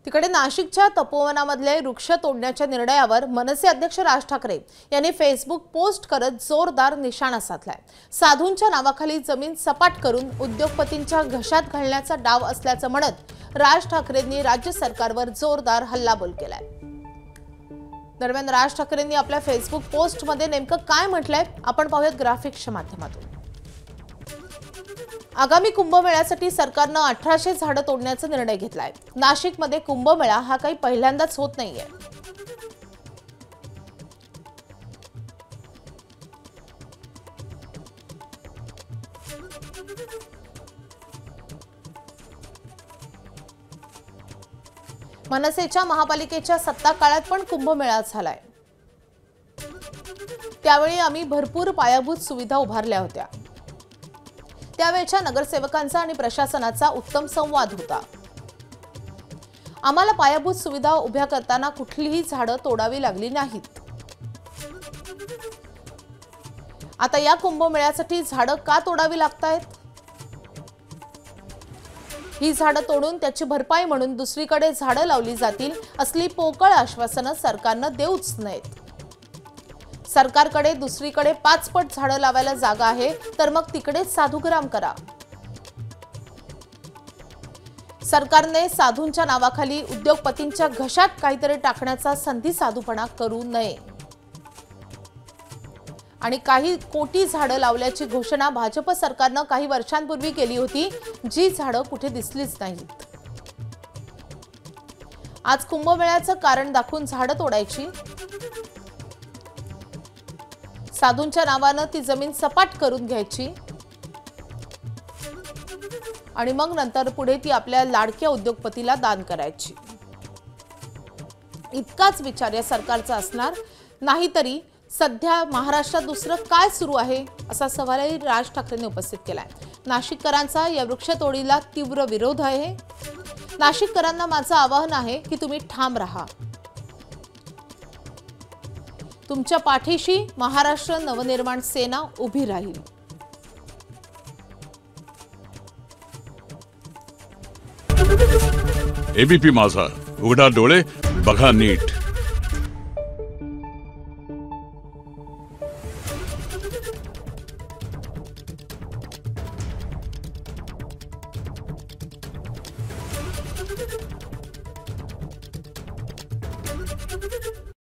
तिकडे नाशिकच्या तपोवनामधले वृक्ष तोडण्याच्या निर्णयावर मनसे अध्यक्ष राज ठाकरे यांनी फेसबुक पोस्ट करत जोरदार निशाणा साधलाय। साधूंच्या नावाखाली जमीन सपाट करून उद्योगपतींच्या घशात घालण्याचा डाव असल्याचं म्हणत राज ठाकरेंनी राज्य सरकारवर जोरदार हल्लाबोल केलाय। दरम्यान राज ठाकरेंनी आपल्या फेसबुक पोस्टमध्ये नेमकं काय म्हटलंय आपण पाहूयात ग्राफिक्सच्या माध्यमातून। आगामी कुंभमेळ्यासाठी सरकारने 1800 झाडं तोडण्याचा निर्णय घेतलाय। नाशिकमध्ये कुंभमेळा हा काही पहिल्यांदाच होत नाहीये। मनसेच्या महापालिकेच्या सत्ता काळात पण कुंभमेळा झालाय। त्यावेळी आम्ही भरपूर पायाभूत सुविधा उभारल्या होत्या। त्यावेळच्या नगरसेवकांचा आणि प्रशासनाचा उत्तम संवाद होता। आम्हाला पायाभूत सुविधा उभ्या करताना कुठलीही झाडं तोडावी लागली नाहीत। आता या कुंभमेळ्यासाठी झाडं का तोडावी लागतायत? ही झाडं तोडून त्याची भरपाई म्हणून दुसरीकडे झाडं लावली जातील असली पोकळ आश्वासनं सरकारनं देऊच नयेत। सरकारकडे दुसरीकडे 5 पट झाडं लावायला जागा आहे तर मग तिकडेच साधूग्राम करा। सरकारने साधूंच्या नावाखाली उद्योगपतींच्या घशात काहीतरी टाकण्याचा संधी साधूपणा करू नये। आणि काही कोटी झाडं लावल्याची घोषणा भाजप सरकारनं काही वर्षांपूर्वी केली होती, जी झाडं कुठे दिसलीच नाहीत। आज कुंभमेळ्याचं कारण दाखवून झाडं तोडायची, साधूंच्या नावानं ती जमीन सपाट करून घ्यायची आणि मग नंतर पुढे ती आपल्या लाडक्या उद्योगपतीला दान करायची। इतकाच विचार या सरकारचा असणार, नाहीतरी सध्या महाराष्ट्रात दुसरं काय सुरू आहे असा सवालही राज ठाकरेंनी उपस्थित केलाय। नाशिककरांचा या वृक्षतोडीला तीव्र विरोध आहे। नाशिककरांना माझं आवाहन आहे की तुम्ही ठाम राहा। तुमच्या पाठीशी महाराष्ट्र नवनिर्माण सेना उभी राहील। एबीपी माझा, उघडा डोळे बघा नीट। you